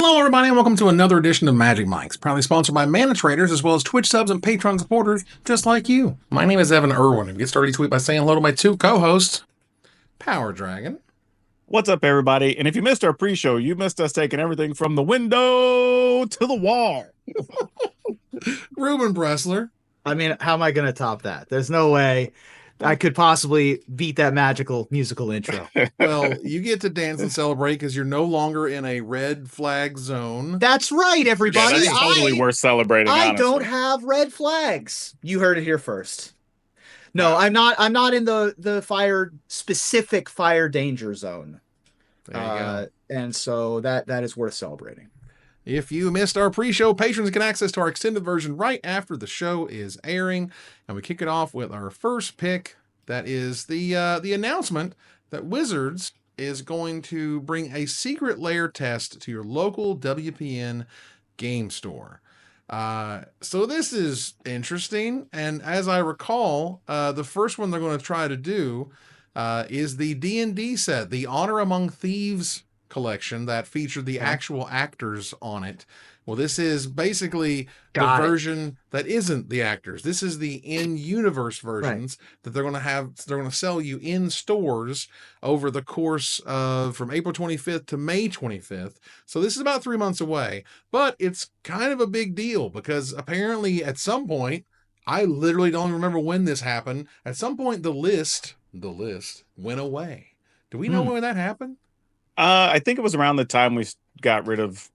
Hello, everybody, and welcome to another edition of Magic Mics, proudly sponsored by Mana Traders, as well as Twitch subs and Patreon supporters just like you. My name is Evan Irwin, and get started tweet by saying hello to my two co-hosts, Power Dragon. What's up, everybody? And if you missed our pre-show, you missed us taking everything from the window to the wall. Ruben Bressler. I mean, how am I going to top that? There's no way I could possibly beat that magical musical intro. Well, you get to dance and celebrate because you're no longer in a red flag zone. That's right, everybody. Yeah, that's totally worth celebrating. I honestly. don't have red flags. You heard it here first. No, I'm not in the specific fire danger zone. There you go. And so that is worth celebrating. If you missed our pre-show, patrons get access to our extended version right after the show is airing, and we kick it off with our first pick. That is the announcement that Wizards is going to bring a secret lair test to your local WPN game store. So this is interesting, and as I recall, the first one they're going to try to do is the D&D set, the Honor Among Thieves collection that featured the actual actors on it. Well, this is basically the version that isn't the actors. This is the in-universe versions that they're going to have. They're going to sell you in stores over the course of from April 25th to May 25th. So this is about 3 months away, but it's kind of a big deal because apparently at some point, I literally don't remember when this happened. At some point, the list went away. Do we know when that happened? I think it was around the time we got rid of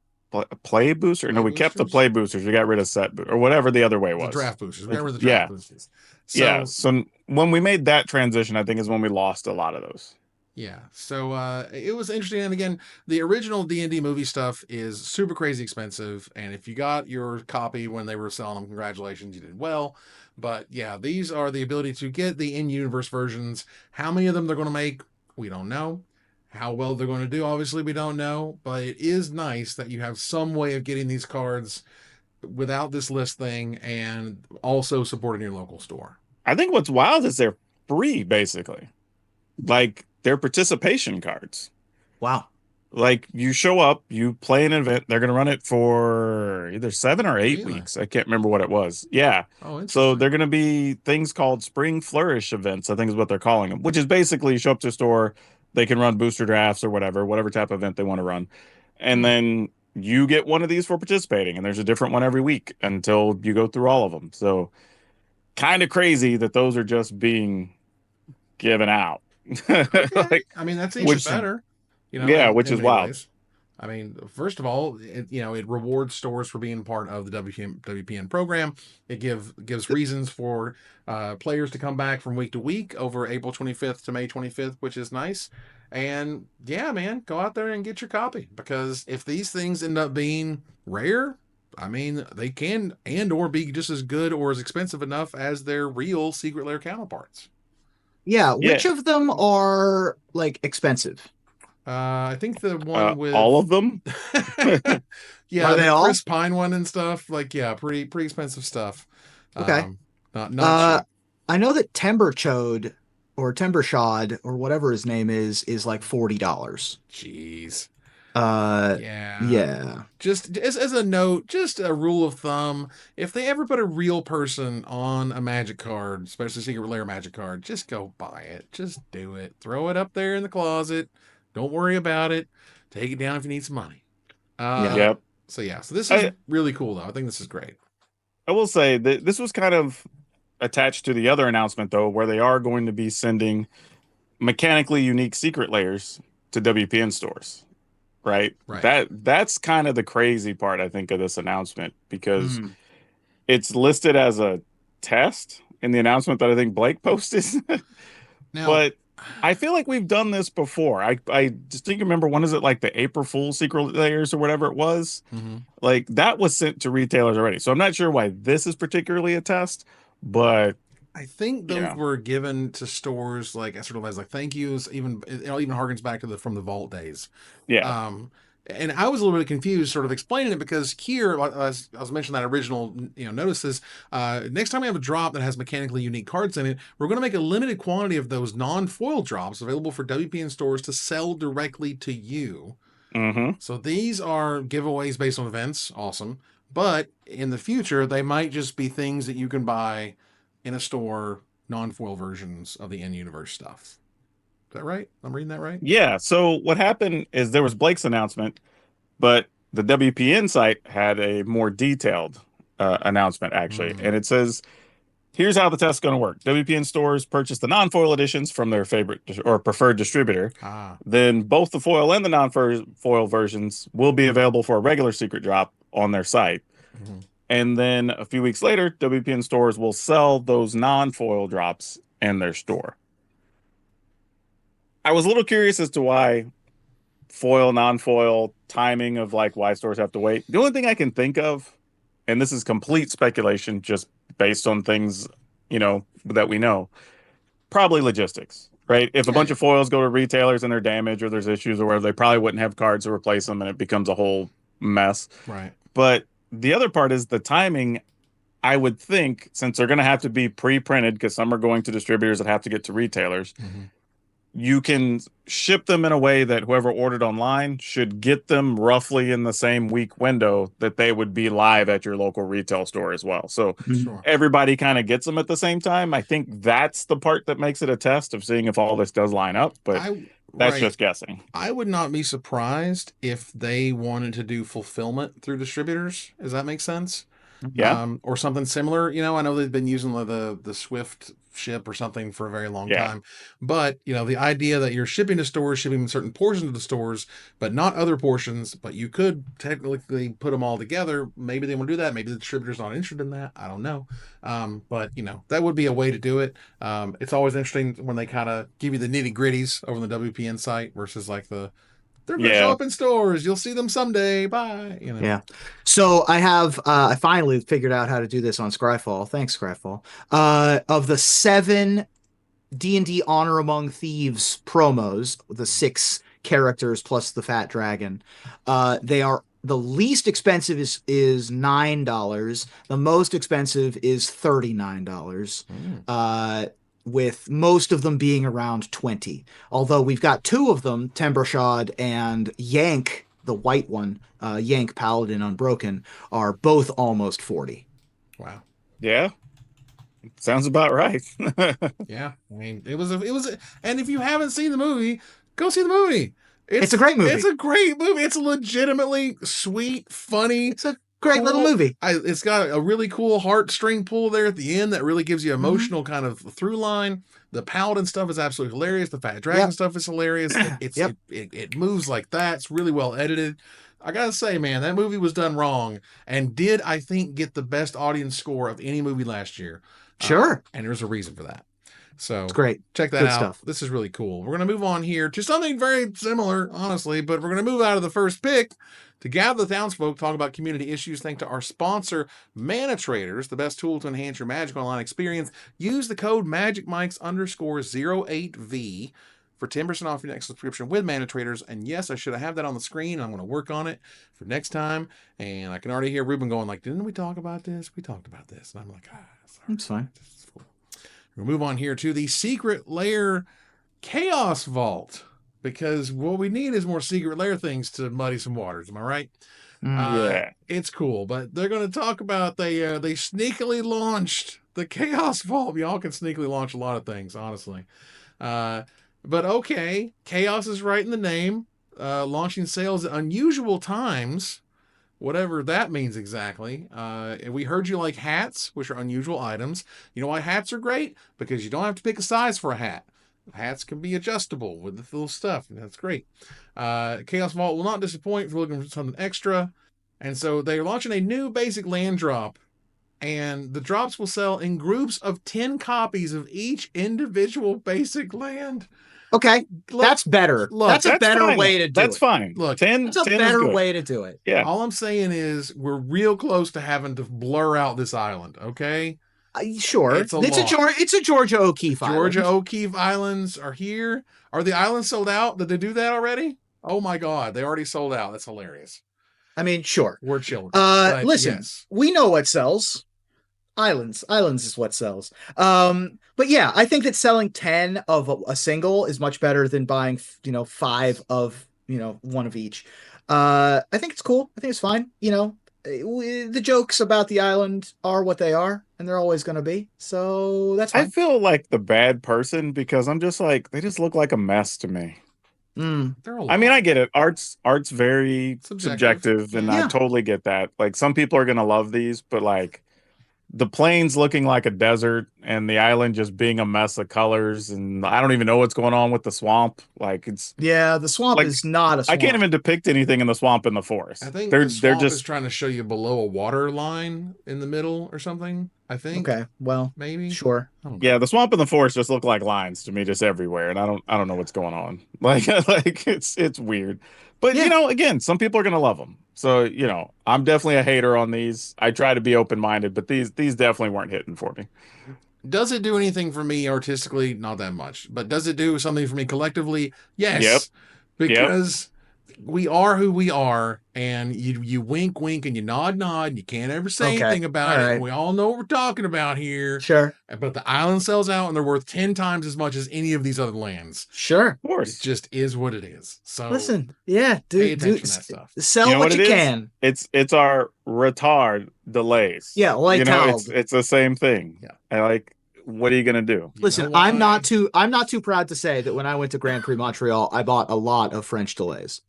play booster. No, we kept the play boosters. We got rid of set or whatever the other way was. The draft boosters. We got rid of the draft boosters. So, So when we made that transition, I think is when we lost a lot of those. Yeah. So it was interesting. And again, the original D&D movie stuff is super crazy expensive. And if you got your copy when they were selling them, congratulations, you did well. But yeah, these are the ability to get the in-universe versions. How many of them they're going to make, we don't know. How well they're going to do, obviously, we don't know. But it is nice that you have some way of getting these cards without this list thing and also supporting your local store. I think what's wild is they're free, basically. Like, they're participation cards. Wow. Like, you show up, you play an event, they're going to run it for either 7 or 8 weeks. I can't remember what it was. Yeah. Oh, so they're going to be things called Spring Flourish events, I think is what they're calling them, which is basically you show up to a store, they can run booster drafts or whatever type of event they want to run. And then you get one of these for participating, and there's a different one every week until you go through all of them. So kind of crazy that those are just being given out. Like, I mean, that's even better. You know, yeah, which is wild. Ways. I mean, first of all, it rewards stores for being part of the WPN program. It gives reasons for players to come back from week to week over April 25th to May 25th, which is nice. And yeah, man, go out there and get your copy, because if these things end up being rare, I mean, they can and or be just as good or as expensive enough as their real secret lair counterparts. Yeah, which of them are like expensive? I think the one with all of them. Yeah, are they all? Chris Pine one and stuff. Like, yeah, pretty expensive stuff. Okay. Not cheap. I know that Timberchode or Timbershod or whatever his name is like $40. Jeez. Yeah. Just as a note, just a rule of thumb: if they ever put a real person on a Magic card, especially Secret Lair Magic card, just go buy it. Just do it. Throw it up there in the closet. Don't worry about it. Take it down if you need some money. Yep. So this is really cool, though. I think this is great. I will say that this was kind of attached to the other announcement, though, where they are going to be sending mechanically unique secret layers to WPN stores. Right. That's kind of the crazy part, I think, of this announcement, because it's listed as a test in the announcement that I think Blake posted. But I feel like we've done this before. I distinctly remember, when is it, like the April Fool's secret layers or whatever it was? Like, that was sent to retailers already. So I'm not sure why this is particularly a test, but I think those were given to stores like sort of as like thank yous. Even it even harkens back to from the vault days. Yeah. And I was a little bit confused sort of explaining it, because here, as I was mentioning that original, notices, next time we have a drop that has mechanically unique cards in it, we're going to make a limited quantity of those non-foil drops available for WPN stores to sell directly to you. Mm-hmm. So these are giveaways based on events. Awesome. But in the future, they might just be things that you can buy in a store, non-foil versions of the in-universe stuff. Is that right? I'm reading that right? Yeah. So what happened is there was Blake's announcement, but the WPN site had a more detailed announcement actually, and it says, "Here's how the test's going to work. WPN stores purchase the non-foil editions from their favorite or preferred distributor. Ah. Then both the foil and the non-foil versions will be available for a regular secret drop on their site. Mm-hmm. And then a few weeks later, WPN stores will sell those non-foil drops in their store." I was a little curious as to why foil, non-foil, timing of like why stores have to wait. The only thing I can think of, and this is complete speculation, just based on things, that we know, probably logistics, right? If a bunch of foils go to retailers and they're damaged or there's issues or whatever, they probably wouldn't have cards to replace them and it becomes a whole mess. Right. But the other part is the timing. I would think since they're going to have to be pre-printed because some are going to distributors that have to get to retailers, you can ship them in a way that whoever ordered online should get them roughly in the same week window that they would be live at your local retail store as well. So Sure. everybody kind of gets them at the same time. I think that's the part that makes it a test of seeing if all this does line up, but that's Right. just guessing. I would not be surprised if they wanted to do fulfillment through distributors. Does that make sense? Yeah. Or something similar. I know they've been using the Swift ship or something for a very long Yeah. time. But, the idea that you're shipping to stores, shipping certain portions of the stores, but not other portions, but you could technically put them all together. Maybe they want to do that. Maybe the distributor's not interested in that. I don't know. But, that would be a way to do it. It's always interesting when they kind of give you the nitty gritties over on the WPN site versus like they're going to show up in stores. You'll see them someday. Bye. Yeah. So I finally figured out how to do this on Scryfall. Thanks, Scryfall. Of the 7 D&D Honor Among Thieves promos, the 6 characters plus the fat dragon, they are the least expensive is $9. The most expensive is $39. With most of them being around 20. Although we've got 2 of them, Tembrashad and Yank, the white one, Yank Paladin Unbroken, are both almost 40. Wow. Yeah. Sounds about right. Yeah. I mean, it was and if you haven't seen the movie, go see the movie. It's a great movie. It's a great movie. It's legitimately sweet, funny. It's a great little movie. It's got a really cool heartstring pull there at the end that really gives you emotional kind of through line. The Paladin stuff is absolutely hilarious. The Fat Dragon stuff is hilarious. It moves like that. It's really well edited. I gotta say, man, that movie was done wrong and did, I think, get the best audience score of any movie last year. Sure. And there's a reason for that. So it's great. Check that Good out. Stuff. This is really cool. We're going to move on here to something very similar, honestly, but we're going to move out of the first pick to gather the townsfolk, talk about community issues, thanks to our sponsor, Mana Traders, the best tool to enhance your Magic Online experience. Use the code MagicMikes_08V for 10% off your next subscription with Mana Traders. And yes, I should have that on the screen. I'm going to work on it for next time. And I can already hear Ruben going like, didn't we talk about this? We talked about this. And I'm like, sorry. It's fine. We'll move on here to the Secret Lair Chaos Vault, because what we need is more Secret Lair things to muddy some waters. Am I right? Yeah. It's cool, but they're going to talk about they sneakily launched the Chaos Vault. Y'all can sneakily launch a lot of things, honestly. But okay, Chaos is right in the name. Launching sales at unusual times, whatever that means exactly. And we heard you like hats, which are unusual items. You know why hats are great? Because you don't have to pick a size for a hat. Hats can be adjustable with the little stuff. That's great. Chaos Vault will not disappoint if you're looking for something extra. And so they're launching a new basic land drop. And the drops will sell in groups of 10 copies of each individual basic land. Okay, that's better. That's a better way to do it. That's fine. Look, 10, that's a 10 better way to do it. Yeah. All I'm saying is we're real close to having to blur out this island, okay? Sure. It's a Georgia O'Keeffe island. Georgia O'Keeffe Islands are here. Are the islands sold out? Did they do that already? Oh my God, they already sold out. That's hilarious. I mean, sure. We're children. Listen, yes. We know what sells. Islands is what sells. But yeah, I think that selling 10 of a single is much better than buying 5 of one of each. I think it's cool. I think it's fine. The jokes about the island are what they are, and they're always going to be. So that's I fine. feel like the bad person because I'm just like they just look like a mess to me. Mm. They're a I mean, lot. I get it. Art's very subjective, and I Yeah. totally get that. Like some people are gonna love these, but like the plains looking like a desert and the island just being a mess of colors, and I don't even know what's going on with the swamp. Like it's Yeah, the swamp like is not a I can't swamp. even depict anything in the swamp in the forest. I think the They're swamp is just trying to show you below a water line in the middle or something. I think Okay, well, maybe. sure. I don't know. yeah, the swamp and the forest just look like lines to me, just everywhere, and I don't know what's going on. Like it's weird, but Yeah. again, some people are gonna love them. So I'm definitely a hater on these. I try to be open minded, but these definitely weren't hitting for me. Does it do anything for me artistically? Not that much. But does it do something for me collectively? Yep, Yes. yep. Because we are who we are, and you wink wink and you nod and you can't ever say Okay. anything about All it. And right. we all know what we're talking about here. Sure. But the island sells out and they're worth 10 times as much as any of these other lands. Sure. Of It course. just is what it is. So Listen, yeah, pay do attention to that stuff. sell You know what what you it is? can. It's our retard delays. Yeah, like Talg. It's the same thing. Yeah. I like. What are you gonna do? You Listen, know I'm why? not too proud to say that when I went to Grand Prix Montreal, I bought a lot of French delays.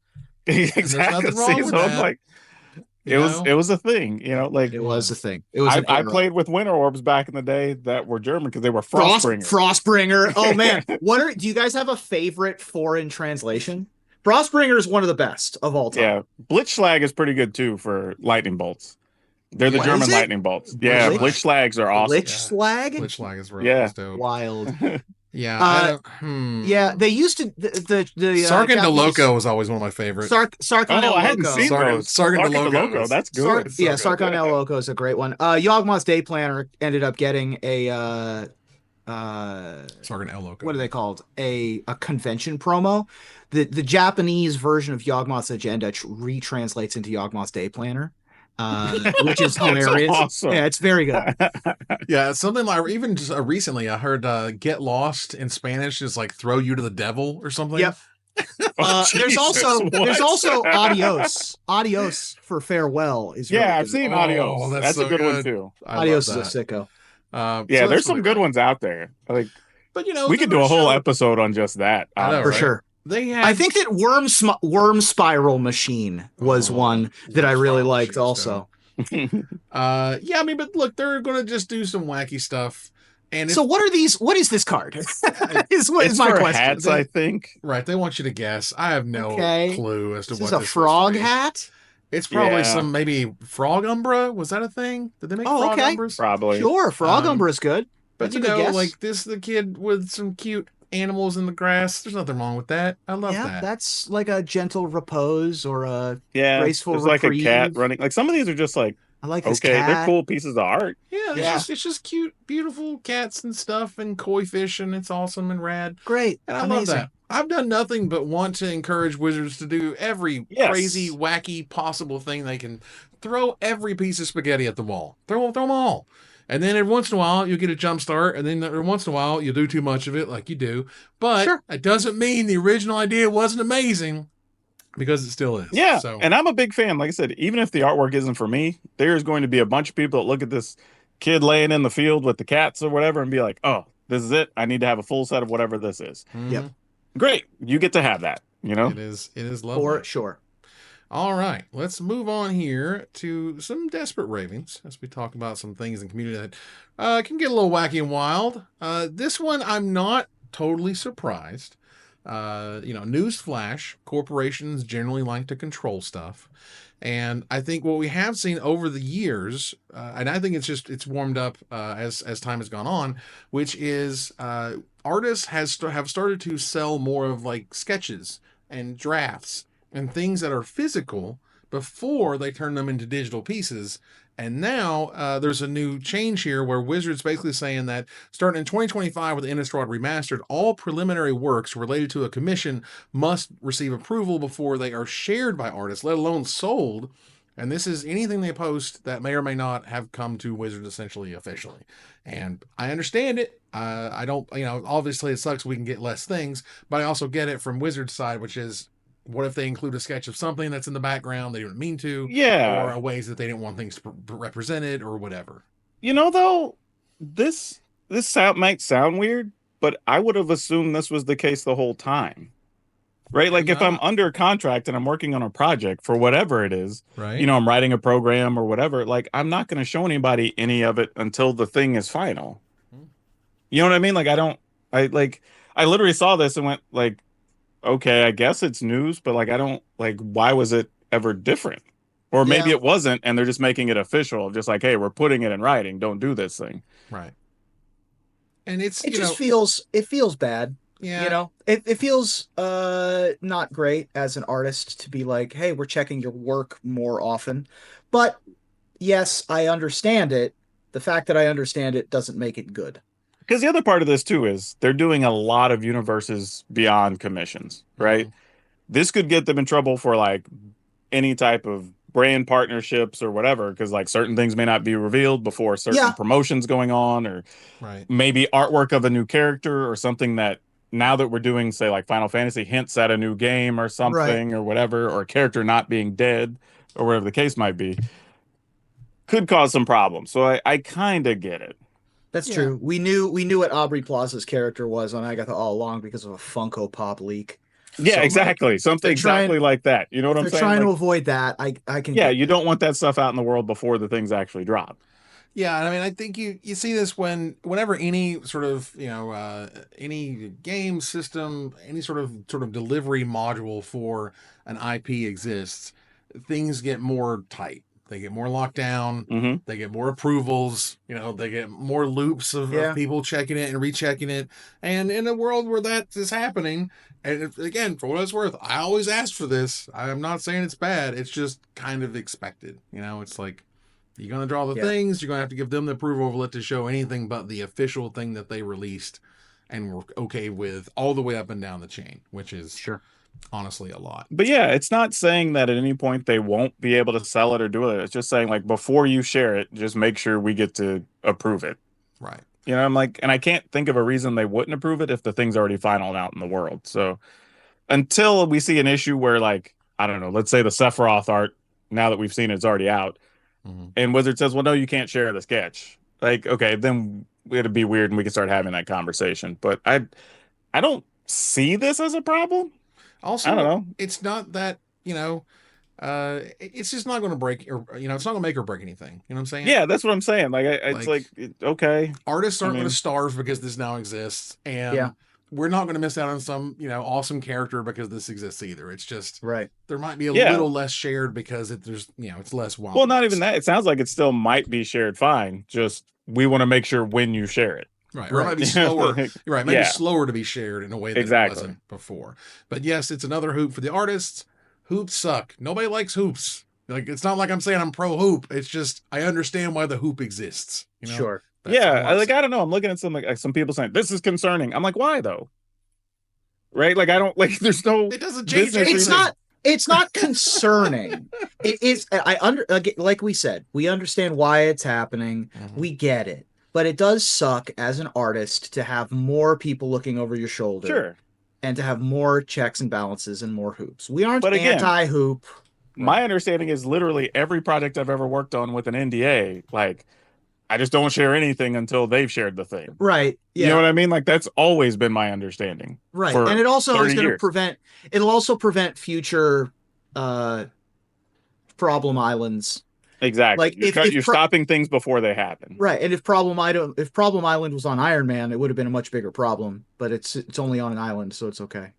Exactly. nothing wrong See, with so I'm that. like, You know? it was a thing. Like It was a thing. It was I an era. played with winter orbs back in the day that were German because they were Frostbringer. Frostbringers. Oh man, do you guys have a favorite foreign translation? Frostbringer is one of the best of all time. Yeah, Blitzschlag is pretty good too for lightning bolts. They're the Yeah. German Is it? lightning bolts. Yeah, Blitzschlag. Blitzschlags are awesome. Lich-Slag? Glitchlag is real. Yeah. Is dope. Wild. Yeah. I don't, Yeah, they used to the Sargon de Japanese- Loco was always one of my favorites. Sarkon Oh, El I hadn't Loco. seen those. Sargon de Loco. That's good. Yeah, So good. Sarkon El Loco is a great one. Yawgmoth's Day Planner ended up getting a Sargon El Loco. what are they called? A convention promo. The Japanese version of Yawgmoth's Agenda retranslates into Yawgmoth's Day Planner, which is hilarious. Awesome. Yeah, it's very good. Yeah, it's something like even just recently I heard "Get Lost" in Spanish is like "throw you to the devil" or something. Yep. There's Jesus, also adios. Adios for farewell is really Yeah, I've good. seen Oh, Adios. that's That's so a good one good. too. I Adios love is a sicko. that. Yeah, So there's that's some really good cool. ones out there. Like But we could do a whole show, episode on just that. I know, For right? sure. They had, I think that Worm Spiral Machine was one that I really Spiral liked Machine's also. yeah, I mean, but look, they're gonna just do some wacky stuff. And So what is this card? is it's my for question. hats, I think. right, they want you to guess. I have no Okay. clue as to Is what this a this frog is. hat? It's probably Yeah. some maybe frog umbra. Was that a thing? Did they make Oh, frog okay. umbras? Probably. Sure, Frog Um, Umbra is good. But That's a good guess. like this, the kid with some cute animals in the grass. There's nothing wrong with that. I love yeah, that. that's like a gentle repose or a Yeah, graceful there's like a cat reprieve. running. Like some of these are just like I like this okay, they're cat. cool pieces of art. Yeah, Yeah. it's just cute, beautiful cats and stuff and koi fish, and it's awesome and rad. Great. And I Amazing. love that. I've done nothing but want to encourage Wizards to do every Yes. crazy, wacky, possible thing they can. Throw every piece of spaghetti at the wall. Throw them all. And then every once in a while, you'll get a jump start. And then every once in a while, you'll do too much of it, like you do. But Sure. it doesn't mean the original idea wasn't amazing, because it still is. Yeah, So, and I'm a big fan. Like I said, even if the artwork isn't for me, there's going to be a bunch of people that look at this kid laying in the field with the cats or whatever and be like, oh, this is it. I need to have a full set of whatever this is. mhm. Great. You get to have that, It is lovely. For sure. All right, let's move on here to some desperate ravings as we talk about some things in the community that can get a little wacky and wild. This one, I'm not totally surprised. News flash, corporations generally like to control stuff. And I think what we have seen over the years, and I think it's warmed up as time has gone on, which is artists have started to sell more of like sketches and drafts and things that are physical before they turn them into digital pieces. And now there's a new change here where Wizards basically saying that starting in 2025 with Innistrad Remastered, all preliminary works related to a commission must receive approval before they are shared by artists, let alone sold. And this is anything they post that may or may not have come to Wizards essentially officially. And I understand it. I don't, obviously it sucks we can get less things, but I also get it from Wizards' side, which is, what if they include a sketch of something that's in the background they didn't mean to, Yeah. or ways that they didn't want things represented, or whatever. Though, this might sound weird, but I would have assumed this was the case the whole time. Right? Like if I'm under contract and I'm working on a project for whatever it is, right, I'm writing a program or whatever, like I'm not going to show anybody any of it until the thing is final. You know what I mean? Like I literally saw this and went like, okay, I guess it's news, but like I don't like why was it ever different? Or maybe it wasn't and they're just making it official, just like, hey, we're putting it in writing, don't do this thing. Right. And it feels bad. Yeah. It feels not great as an artist to be like, hey, we're checking your work more often. But yes, I understand it. The fact that I understand it doesn't make it good. Because the other part of this too is they're doing a lot of universes beyond commissions, right? Mm-hmm. This could get them in trouble for like any type of brand partnerships or whatever, because like certain things may not be revealed before certain promotions going on, or maybe artwork of a new character or something that now that we're doing, say, like Final Fantasy hints at a new game or something or whatever, or a character not being dead or whatever the case might be, could cause some problems. So I kind of get it. That's true. We knew what Aubrey Plaza's character was on Agatha all along because of a Funko Pop leak. Yeah, so, exactly. Something exactly like that. You know what I'm saying? They're trying to avoid that. I can. Yeah, you don't want that stuff out in the world before the things actually drop. Yeah, I mean, I think you see this whenever any sort of any game system, any sort of delivery module for an IP exists, things get more tight. They get more locked down. Mm-hmm. They get more approvals. They get more loops of people checking it and rechecking it. And in a world where that is happening, and again, for what it's worth, I always ask for this. I'm not saying it's bad. It's just kind of expected. It's like you're going to draw the things. You're going to have to give them the approval of it to show anything but the official thing that they released and were okay with all the way up and down the chain, which is honestly a lot. But yeah, it's not saying that at any point they won't be able to sell it or do it. It's just saying like before you share it, just make sure we get to approve it. Right. I'm like, and I can't think of a reason they wouldn't approve it if the thing's already final and out in the world. So until we see an issue where like, I don't know, let's say the Sephiroth art, now that we've seen it's already out, and Wizard says, well, no, you can't share the sketch. Like, okay, then it'd be weird and we can start having that conversation. But I don't see this as a problem. Also, I don't know. It's not that, it's just not going to break, or it's not going to make or break anything. You know what I'm saying? Yeah, that's what I'm saying. Like, it's like okay. Artists aren't going to starve because this now exists, and we're not going to miss out on some, awesome character because this exists either. It's just there might be a little less shared because it's less wild. Well, not even that. It sounds like it still might be shared fine. Just we want to make sure when you share it. Right. Or it might be slower. You're right. Maybe slower to be shared in a way that it wasn't before. But yes, it's another hoop for the artists. Hoops suck. Nobody likes hoops. Like, it's not like I'm saying I'm pro hoop. It's just I understand why the hoop exists. Sure. I don't know. I'm looking at some people saying this is concerning. I'm like, why though? Right? Like I don't like. There's no. It doesn't change. It's not concerning. It is. Like we said, we understand why it's happening. Mm-hmm. We get it. But it does suck as an artist to have more people looking over your shoulder. Sure. And to have more checks and balances and more hoops. We aren't anti-hoop. My understanding is literally every project I've ever worked on with an NDA, like, I just don't share anything until they've shared the thing. Right. Yeah. You know what I mean? Like, that's always been my understanding. Right. And it also is going to prevent future problem islands. Exactly. Like you're stopping things before they happen. Right. And if Problem Island was on Iron Man, it would have been a much bigger problem. But it's only on an island, so it's okay.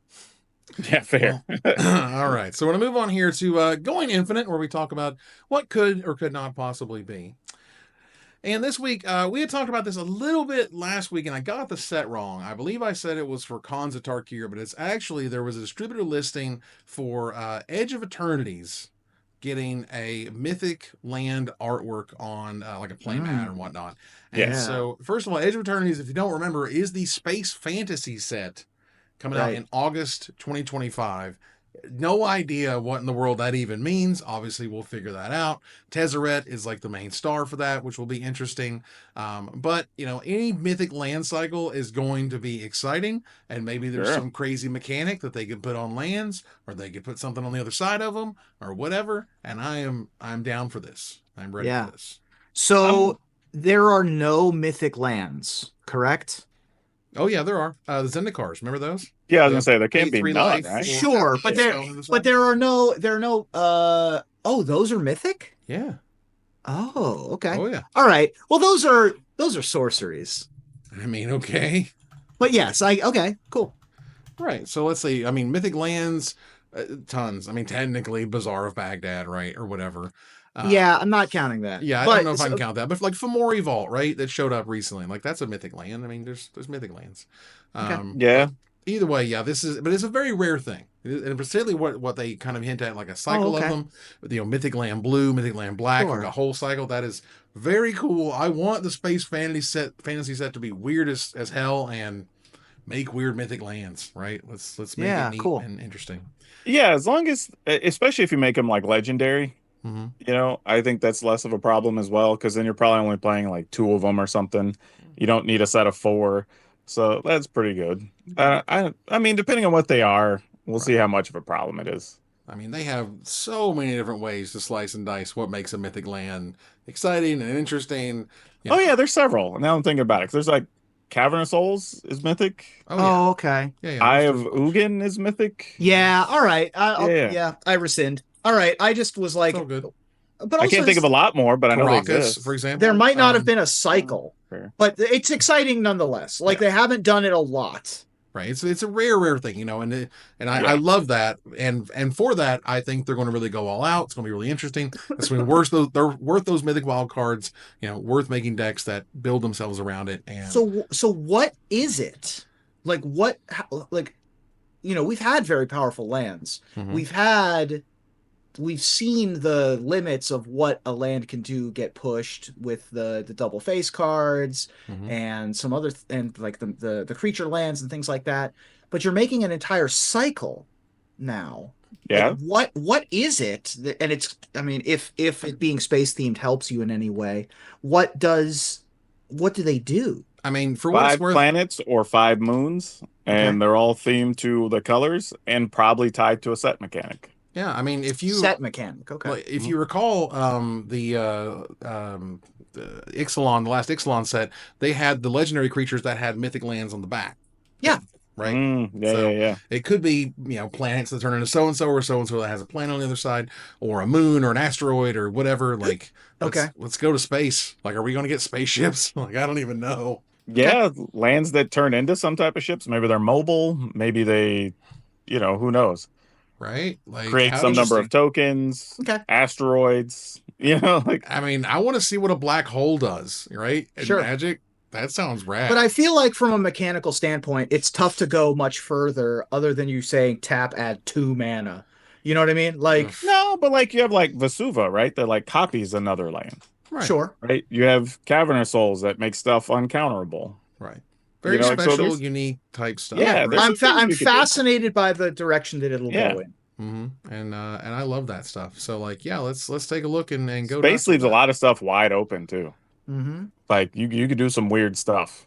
Yeah, fair. All right. So we're going to move on here to Going Infinite, where we talk about what could or could not possibly be. And this week, we had talked about this a little bit last week, and I got the set wrong. I believe I said it was for Khans of Tarkir, but it's actually, there was a distributor listing for Edge of Eternities getting a Mythic Land artwork on like a playmat and whatnot. And so, first of all, Edge of Eternities, if you don't remember, is the space fantasy set coming out in August 2025. No idea what in the world that even means. Obviously, we'll figure that out. Tezzeret is like the main star for that, which will be interesting. But any Mythic Land cycle is going to be exciting, and maybe there's Sure. some crazy mechanic that they could put on lands, or they could put something on the other side of them, or whatever. And I'm down for this. I'm ready for Yeah. this. So there are no Mythic Lands, correct? Oh yeah, there are the Zendikars. Remember those? Yeah, I was The gonna say there pay can't be 3 none, life. right? Sure, but there spell on the other but side. there are no oh, those are mythic? Yeah. Oh, okay. Oh yeah. All right. Well, those are sorceries. I mean, okay. But yes, I okay, cool. Right. So let's see. I mean, Mythic Lands, tons. I mean, technically, Bazaar of Baghdad, right, or whatever. Yeah, I'm not counting that. Yeah, I don't But know if I can count that, but like Fomori Vault, right, that showed up recently, like that's a Mythic Land. I mean, there's Mythic Lands. Okay. Yeah. But either way, yeah, but it's a very rare thing, and particularly what they kind of hint at, like a cycle of okay. them. Mythic Land Blue, Mythic Land Black, Sure. like a whole cycle. That is very cool. I want the space fantasy set to be weird as hell and make weird mythic lands, right? Let's make Yeah, it neat cool. and interesting. Yeah, as long as, especially if you make them like legendary, Mm-hmm. I think that's less of a problem as well, because then you're probably only playing like two of them or something. You don't need a set of four, so that's pretty good. I mean, depending on what they are, we'll see Right. how much of a problem it is. I mean, they have so many different ways to slice and dice what makes a mythic land exciting and interesting. Oh yeah, there's several. Now I'm thinking about it. 'Cause there's like Cavern of Souls is mythic. Oh yeah. Oh, okay. Yeah. Eye There's of a bunch. Ugin is mythic. Yeah, all right. Yeah. Yeah, I rescind. All right. I just was like, So good. but I also can't think of a lot more, but I know they Caracas, exist. for example. there might not have been a cycle, Fair. but it's exciting nonetheless. Like they haven't done it a lot. Right. It's a rare thing, and I love that, and for that I think they're going to really go all out. It's going to be really interesting. It's going to be they're worth those mythic wild cards. Worth making decks that build themselves around it. And So what is it? Like we've had very powerful lands. Mhm. We've seen the limits of what a land can do get pushed with the double face cards Mhm. and some other and like the creature lands and things like that. But you're making an entire cycle now. Yeah. Like what is it? And it's I mean, if it being space themed helps you in any way, what do they do? I mean, for what it's 5 worth, planets or 5 moons, and Okay. they're all themed to the colors and probably tied to a set mechanic. yeah. I mean, if you Set mechanic. Okay. like, if you recall, the Ixalan, the last Ixalan set, they had the legendary creatures that had mythic lands on the back. Yeah. Right. Yeah. It could be, planets that turn into so and so, or so and so that has a planet on the other side, or a moon, or an asteroid, or whatever. Like, let's go to space. Like, are we going to get spaceships? Like, I don't even know. Yeah, lands that turn into some type of ships. Maybe they're mobile. Maybe they, who knows? Right? Like, Create how some number of interesting. tokens, Okay. asteroids. Like I mean, I want to see what a black hole does. Right? In Sure. Magic, that sounds rad. But I feel like from a mechanical standpoint, it's tough to go much further other than you saying tap add 2 mana. You know what I mean? Like, no, but like you have like Vesuva, right? That like copies another land, Right. sure. right? You have Cavern of Souls that make stuff uncounterable. Right. Very like, so special, there's- unique type stuff. Yeah, right? there's some things I'm you could do. fascinated by the direction that it'll Yeah. go in. And I love that stuff. So like, yeah, let's take a look and go. Space nuts with leaves a that. lot of stuff wide open too. Mm-hmm. Like you could do some weird stuff.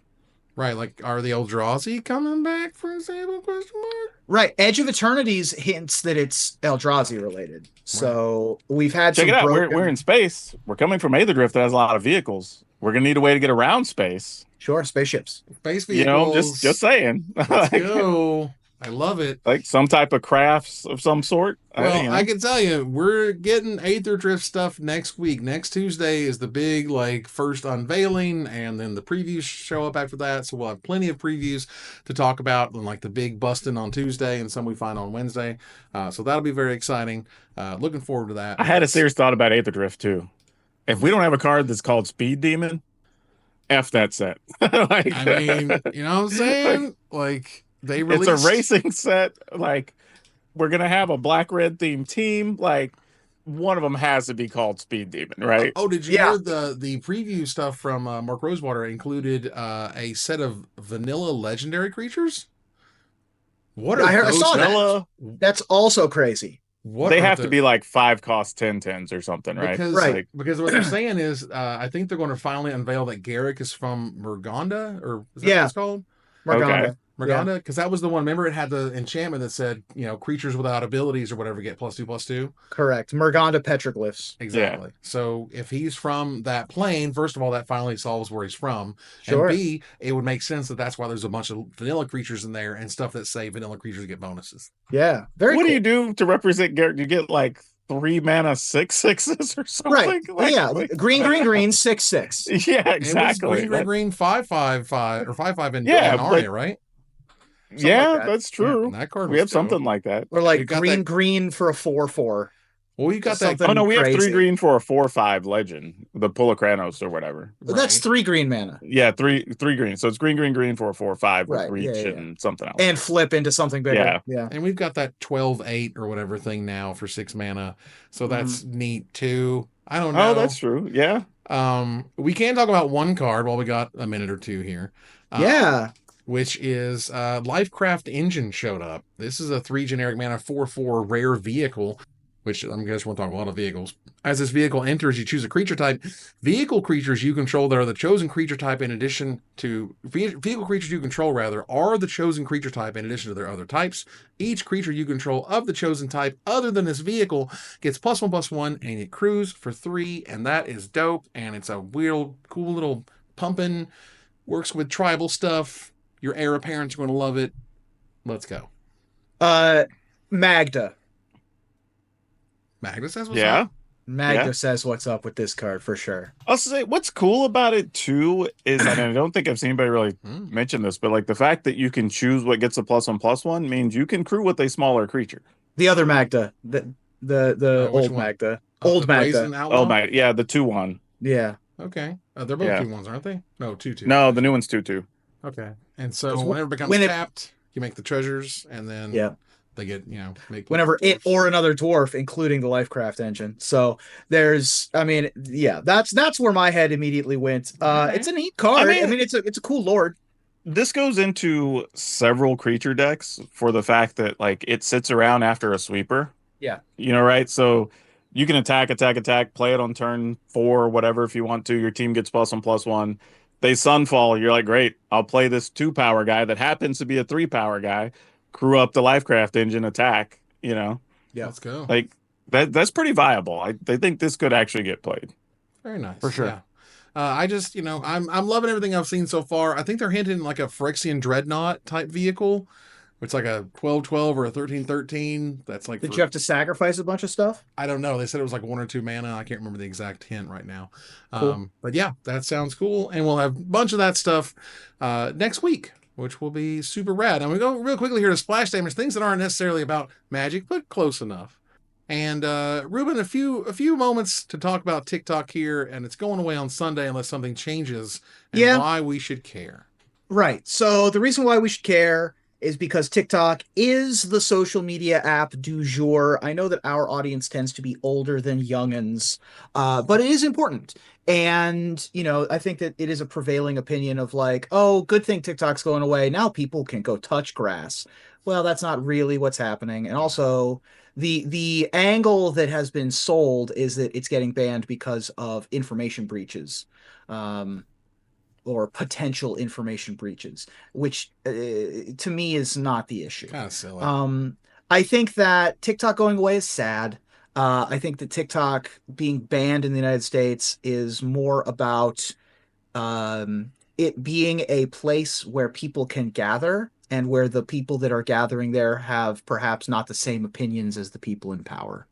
Right, like, are the Eldrazi coming back, for example? Question mark. Right. Edge of Eternities hints that it's Eldrazi related. So we've had Check some it out. broken... We're in space. We're coming from Aether Drift that has a lot of vehicles. We're gonna need a way to get around space. Sure, spaceships. Space vehicles. Just saying. Let's go. I love it. Like some type of crafts of some sort. Well, I can tell you, we're getting Aether Drift stuff next week. Next Tuesday is the big, first unveiling, and then the previews show up after that. So we'll have plenty of previews to talk about, and the big busting on Tuesday and some we find on Wednesday. So that'll be very exciting. Looking forward to that. I had a serious thought about Aether Drift too. If we don't have a card that's called Speed Demon, F that set. I mean, you know what I'm saying? They released... It's a racing set. We're gonna have a black-red themed team. One of them has to be called Speed Demon, right? Oh, did you hear the preview stuff from Mark Rosewater included a set of vanilla legendary creatures? What are I those saw that. Vanilla, That's also crazy. What they are have to be like 5 cost 10/10s or something, right? because Right. Like, because what they're saying is I think they're going to finally unveil that Garrick is from Murgonda, or is that what Yeah, it's called? okay. Margonda. Yeah, Morgana, because that was the one. Remember, it had the enchantment that said, creatures without abilities or whatever get +2/+2. correct. Margonda petroglyphs. Yeah. Exactly. So if he's from that plane, first of all, that finally solves where he's from, and Sure. B, it would make sense that that's why there's a bunch of vanilla creatures in there and stuff that say vanilla creatures get bonuses. Yeah, very What cool. do you do to represent Garrett? You get like 3 mana 6/6s or Right. something? Like, Yeah. Green, 6/6. yeah, It was exactly. green 5/5/5 or 5/5 in Yeah, Narnia, right? Something like yeah, that. that's Yeah. true. And that card We was have too. something like that. Or like You got green for a 4/4. Well, you got that. Something Oh no, we have 3 crazy. green for a 4/5 legend, the Pulachranos or whatever. That's 3 green mana. Yeah, three green. So it's green for a 4/5 with Right, reach yeah. and something else. And flip into something bigger. Yeah. Yeah. And we've got that 12/8 or whatever thing now for 6 mana. So that's neat too. I don't know. Oh, that's true. Yeah. We can talk about one card while we got a minute or two here. Yeah. Which is Lifecraft Engine showed up. This is a 3 generic mana 4/4 rare vehicle, which I guess we'll talk about a lot of vehicles. As this vehicle enters, you choose a creature type. Vehicle creatures you control that are the chosen creature type in addition to vehicle creatures you control are the chosen creature type in addition to their other types. Each creature you control of the chosen type other than this vehicle gets +1/+1 and it crews for 3, and that is dope. And it's a weird, cool little pumping. Works with tribal stuff. Your heir apparents are going to love it. Let's go. Magda. Magda says what's Yeah. up. Magda says what's up with this card for sure. I'll say what's cool about it too is, and I don't think I've seen anybody really mention this, but like the fact that you can choose what gets a +1/+1 means you can crew with a smaller creature. The other Magda, the which old one? Magda, The old Magda. Brazen Outlaw? Oh my, yeah, the 2/1. Yeah. Okay. They're both Yeah. 2/1s, aren't they? No, 2/2. No, the new one's 2/2. Okay. And so whenever it becomes when it- tapped, you make the treasures, and then Yeah. they get, make Whenever it dwarfs. or another dwarf, including the Lifecraft engine. So there's, I mean, yeah, that's where my head immediately went. Okay. It's a neat card. I mean, it's a cool lord. This goes into several creature decks for the fact that like it sits around after a sweeper. Yeah. Right? So you can attack, play it on turn 4 or whatever if you want to. Your team gets +1/+1. They Sunfall, you're like, great, I'll play this 2-power guy that happens to be a 3-power guy, crew up the Lifecraft engine, attack, Yeah. Let's go. Like that's pretty viable. I think this could actually get played. Very nice. For sure. Yeah. I just, I'm loving everything I've seen so far. I think they're hinting like a Phyrexian Dreadnought type vehicle. It's like a 12/12 or a 13/13. That's like. Did you have to sacrifice a bunch of stuff? I don't know. They said it was like 1 or 2 mana. I can't remember the exact hint right now. Cool. But yeah, that sounds cool. And we'll have a bunch of that stuff next week, which will be super rad. And we go real quickly here to splash damage, things that aren't necessarily about Magic, but close enough. And Ruben, a few moments to talk about TikTok here, and it's going away on Sunday unless something changes. And why we should care. Right. So the reason why we should care is because TikTok is the social media app du jour. I know that our audience tends to be older than youngins, but it is important. And, I think that it is a prevailing opinion of like, oh, good thing TikTok's going away. Now people can go touch grass. Well, that's not really what's happening. And also the angle that has been sold is that it's getting banned because of information breaches. Or potential information breaches, which to me is not the issue. Kind of silly. I think that TikTok going away is sad. I think that TikTok being banned in the United States is more about it being a place where people can gather and where the people that are gathering there have perhaps not the same opinions as the people in power.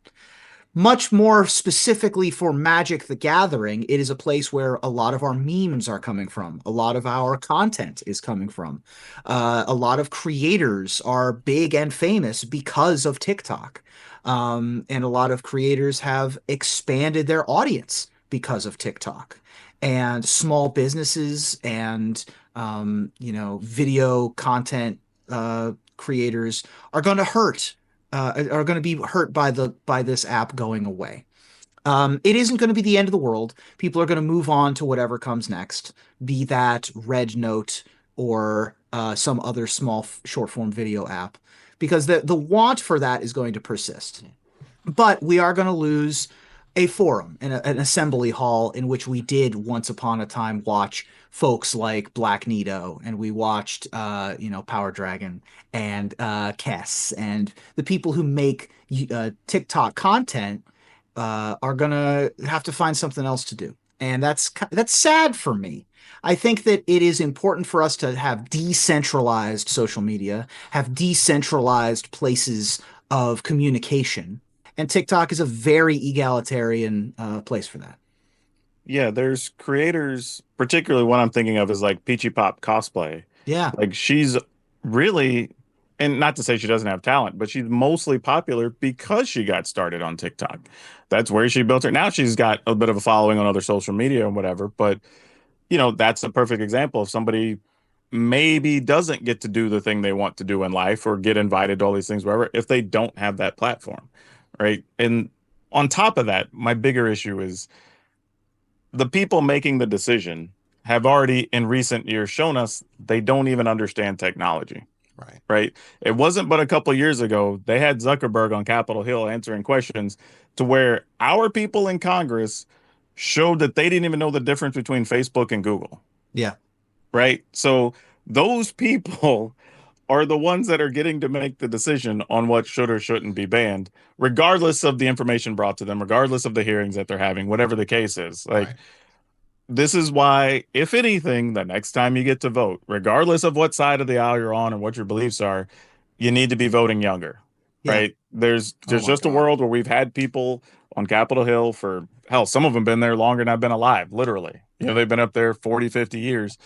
Much more specifically for Magic the Gathering, it is a place where a lot of our memes are coming from. A lot of our content is coming from. A lot of creators are big and famous because of TikTok. And a lot of creators have expanded their audience because of TikTok. And small businesses and, video content creators are going to be hurt by this app going away. It isn't going to be the end of the world. People are going to move on to whatever comes next, be that Red Note or some other small short form video app, because the want for that is going to persist. But we are going to lose a forum and an assembly hall in which we did once upon a time watch folks like Black Nito, and we watched Power Dragon and Kess, and the people who make TikTok content are gonna have to find something else to do. And that's sad for me. I think that it is important for us to have decentralized social media, have decentralized places of communication, and TikTok is a very egalitarian place for that. Yeah, there's creators, particularly what I'm thinking of is like Peachy Pop cosplay. Yeah, Like she's really, and not to say she doesn't have talent, but she's mostly popular because she got started on TikTok. That's where she built her. Now she's got a bit of a following on other social media and whatever, but that's a perfect example of somebody maybe doesn't get to do the thing they want to do in life or get invited to all these things, wherever, if they don't have that platform, right? And on top of that, my bigger issue is the people making the decision have already in recent years shown us they don't even understand technology. Right. Right. It wasn't but a couple of years ago they had Zuckerberg on Capitol Hill answering questions to where our people in Congress showed that they didn't even know the difference between Facebook and Google. yeah, Right. So those people are the ones that are getting to make the decision on what should or shouldn't be banned, regardless of the information brought to them, regardless of the hearings that they're having, whatever the case is. Like, Right. this is why, if anything, the next time you get to vote, regardless of what side of the aisle you're on and what your beliefs are, you need to be voting younger, yeah. right? There's Oh my just a God. world where we've had people on Capitol Hill for, hell, some of them been there longer than I've been alive, literally. They've been up there 40, 50 years.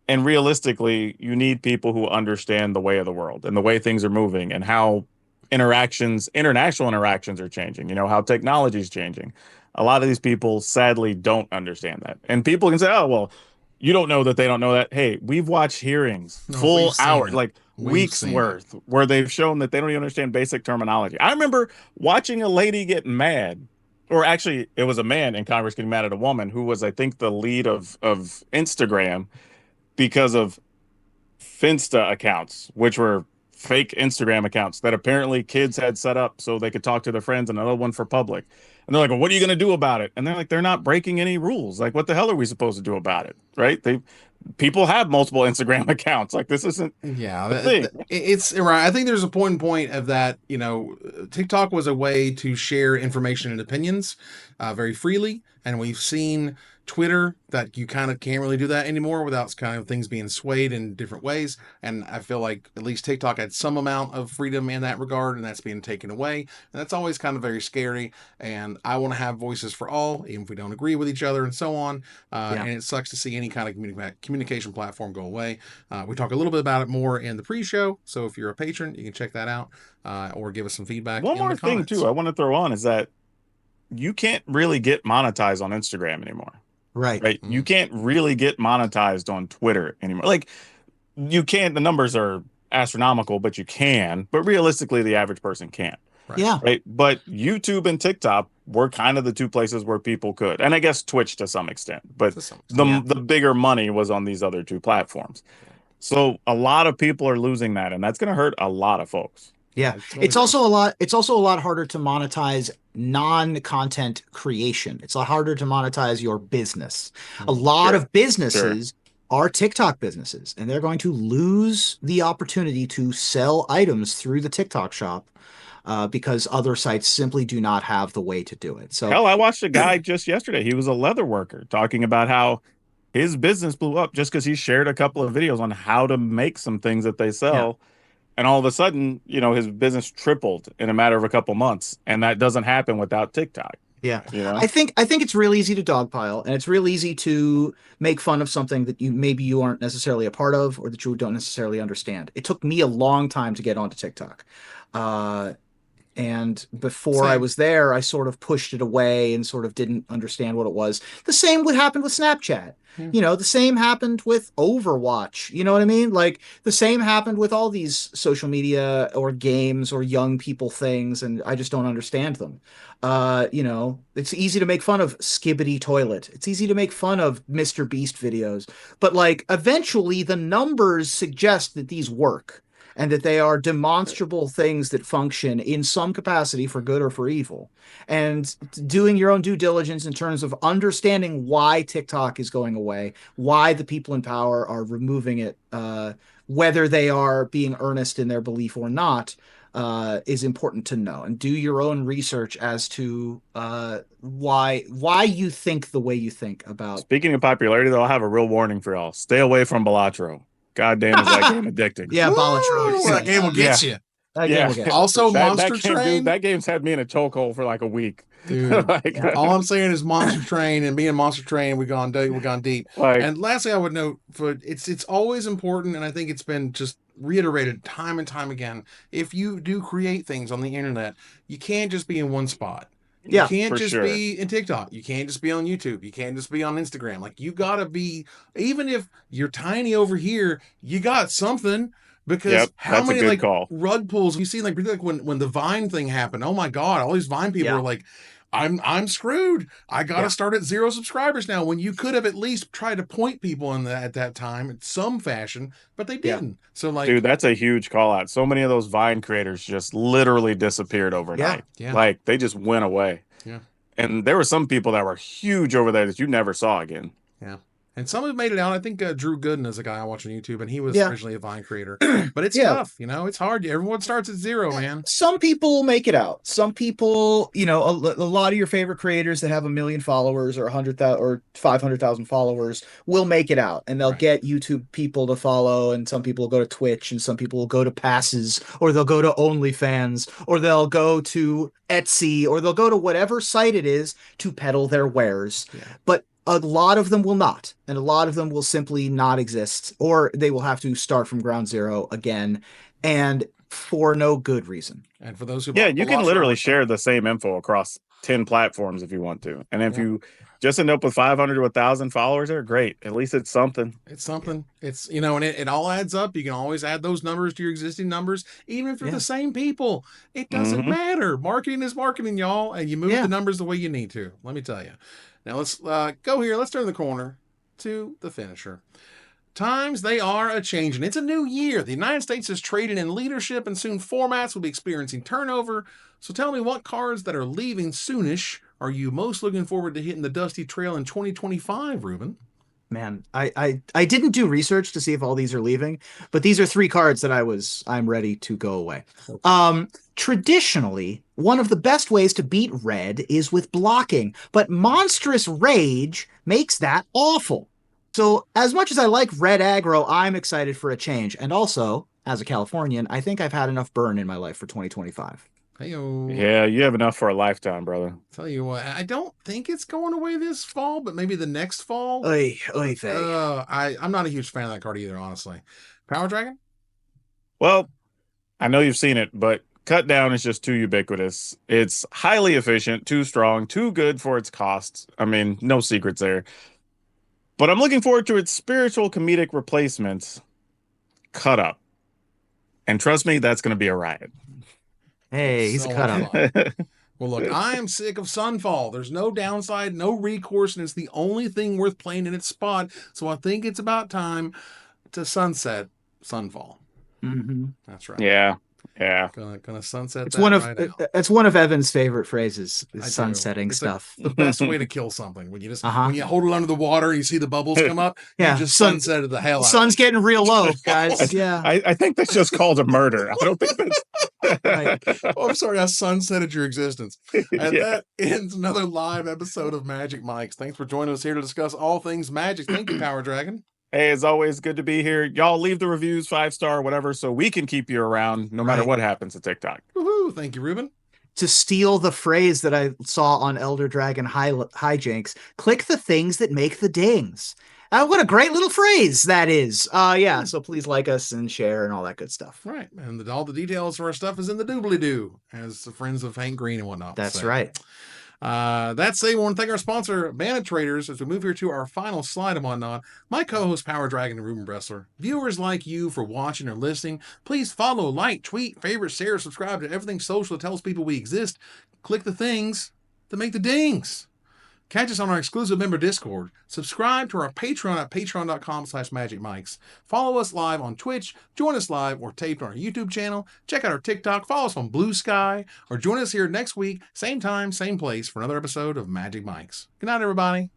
And realistically, you need people who understand the way of the world and the way things are moving and how international interactions are changing, how technology is changing. A lot of these people sadly don't understand that. And people can say, oh, well, you don't know that they don't know that. Hey, we've watched hearings, No, we've full seen hour, it. like We've weeks seen it. worth, where they've shown that they don't even understand basic terminology. I remember watching a lady get mad, or actually, it was a man in Congress getting mad at a woman who was, I think, the lead of Instagram because of Finsta accounts, which were fake Instagram accounts that apparently kids had set up so they could talk to their friends, and another one for public. And they're like, well, what are you going to do about it? And they're like, they're not breaking any rules. Like, what the hell are we supposed to do about it? Right? People have multiple Instagram accounts. Like, this isn't Yeah, a thing. it's right. I think there's a point of that. TikTok was a way to share information and opinions very freely, and we've seen Twitter that you kind of can't really do that anymore without kind of things being swayed in different ways. And I feel like at least TikTok had some amount of freedom in that regard, and that's being taken away. And that's always kind of very scary. And I want to have voices for all, even if we don't agree with each other and so on. Yeah. And it sucks to see any kind of communication platform go away. We talk a little bit about it more in the pre-show. So if you're a patron, you can check that out or give us some feedback One in more the thing, comments. too, I want to throw on is that you can't really get monetized on Instagram anymore. Right. Right. You can't really get monetized on Twitter anymore. Like, you can't, the numbers are astronomical, but you can. But realistically, the average person can't. Right. Yeah. Right. But YouTube and TikTok were kind of the two places where people could. And I guess Twitch to some extent. But To some extent. Yeah. the bigger money was on these other two platforms. So a lot of people are losing that. And that's going to hurt a lot of folks. Yeah. It's also a lot harder to monetize non-content creation. It's a lot harder to monetize your business. A lot Sure. of businesses are TikTok businesses, and they're going to lose the opportunity to sell items through the TikTok shop because other sites simply do not have the way to do it. So Hell, I watched a guy just yesterday. He was a leather worker talking about how his business blew up just because he shared a couple of videos on how to make some things that they sell. And all of a sudden, his business tripled in a matter of a couple months. And that doesn't happen without TikTok. yeah, You know? I think it's real easy to dogpile, and it's real easy to make fun of something that you aren't necessarily a part of, or that you don't necessarily understand. It took me a long time to get onto TikTok. And before I Same. was there, I sort of pushed it away and sort of didn't understand what it was. The same would happen with Snapchat. Yeah. You know, the same happened with Overwatch. You know what I mean? Like the same happened with all these social media or games or young people things, and I just don't understand them. You know, it's easy to make fun of Skibbity Toilet. It's easy to make fun of Mr. Beast videos, but like eventually the numbers suggest that these work and that they are demonstrable things that function in some capacity for good or for evil. And doing your own due diligence in terms of understanding why TikTok is going away, why the people in power are removing it, whether they are being earnest in their belief or not, is important to know. And do your own research as to why you think the way you think about. Speaking of popularity, though, I have a real warning for y'all. Stay away from Balatro. God damn, is that game addicting? Yeah, Balatro. Ooh, that game will get you. That game will get you. Also, that Monster game, Train. dude, that game's had me in a chokehold for like a week. Dude, Like, all I'm saying is Monster Train, and being Monster Train, we've gone deep. like, And lastly, I would note, for it's always important, and I think it's been just reiterated time and time again. If you do create things on the internet, you can't just be in one spot. You Yeah, can't for just sure. be in TikTok. You can't just be on YouTube. You can't just be on Instagram. Like, you gotta be, even if you're tiny over here, you got something. Because Yep, how that's a many good like call. rug pulls you see, like particularly when the Vine thing happened? Oh my God, all these Vine people Yeah. are like, I'm screwed. I got to Yeah. start at 0 subscribers now. When you could have at least tried to point people in that at that time in some fashion, but they Yeah. didn't. So like, Dude, that's a huge call out. So many of those Vine creators just literally disappeared overnight. Yeah. Like they just went away. Yeah. And there were some people that were huge over there that you never saw again. Yeah. And some have made it out. I think Drew Gooden is a guy I watch on YouTube, and he was Yeah. originally a Vine creator. But it's Yeah. tough, you know. It's hard. Everyone starts at 0, man. Some people make it out. Some people, you know, a lot of your favorite creators that have 1 million followers or 100,000 or 500,000 followers will make it out, and they'll Right. get YouTube people to follow. And some people will go to Twitch, and some people will go to Passes, or they'll go to OnlyFans, or they'll go to Etsy, or they'll go to whatever site it is to peddle their wares. Yeah. But a lot of them will not, and a lot of them will simply not exist, or they will have to start from ground zero again, and for no good reason. And for those who Yeah, you can literally share the same info across 10 platforms if you want to. And if you just end up with 500 to 1,000 followers, they're great. At least it's something. It's something. It's, you know, and it all adds up. You can always add those numbers to your existing numbers, even if they're the same people. It doesn't matter. Marketing is marketing, y'all, and you move the numbers the way you need to. Let me tell you. Now let's go here. Let's turn the corner to the finisher. Times they are a-changin'. It's a new year. The United States is trading in leadership, and soon formats will be experiencing turnover. So tell me, what cards that are leaving soonish are you most looking forward to hitting the dusty trail in 2025, Ruben? Man, I didn't do research to see if all these are leaving, but these are 3 cards that I'm ready to go away. Traditionally, one of the best ways to beat red is with blocking, but Monstrous Rage makes that awful. So as much as I like red aggro, I'm excited for a change. And also, as a Californian, I think I've had enough burn in my life for 2025. Hey-o. Yeah, you have enough for a lifetime, brother. Tell you what, I don't think it's going away this fall, but maybe the next fall. I'm not a huge fan of that card either, honestly. Power Dragon? Well, I know you've seen it, but Cut Down is just too ubiquitous. It's highly efficient, too strong, too good for its costs. I mean, no secrets there. But I'm looking forward to its spiritual comedic replacement, Cut Up. And trust me, that's going to be a riot. Hey, he's a cut up. Well, look, I am sick of Sunfall. There's no downside, no recourse, and it's the only thing worth playing in its spot. So I think it's about time to sunset Sunfall. Mm-hmm. That's right. Yeah. Gonna sunset. It's out. It's one of Evan's favorite phrases. Is sunsetting it's stuff. The best way to kill something, when you just Uh-huh. when you hold it under the water and you see the bubbles come up. Yeah, you just sunsetted the hell out. Sun's getting real low, guys. Yeah. I think that's just called a murder. I don't think that's Right. Oh, I'm sorry, I sunsetted your existence. And Yeah. that ends another live episode of Magic Mics. Thanks for joining us here to discuss all things magic. Thank you, Power Dragon. Hey, as always, good to be here. Y'all leave the reviews, 5-star, whatever, so we can keep you around no matter Right. what happens to TikTok. Woohoo! Thank you, Ruben. to steal the phrase that I saw on Elder Dragon Hijinks, click the things that make the dings. What a great little phrase that is. Yeah, so please like us and share and all that good stuff. Right. And all the details for our stuff is in the doobly-doo, as the friends of Hank Green and whatnot. That's right. That said, we want to thank our sponsor, Bandit Traders, as we move here to our final slide and whatnot. My co-host, Power Dragon and Ruben Bressler. Viewers like you for watching or listening, please follow, like, tweet, favorite, share, subscribe to everything social that tells people we exist. Click the things that make the dings. Catch us on our exclusive member Discord. Subscribe to our Patreon at patreon.com/magicmics. Follow us live on Twitch. Join us live or taped on our YouTube channel. Check out our TikTok. Follow us on Blue Sky. Or join us here next week, same time, same place, for another episode of Magic Mics. Good night, everybody.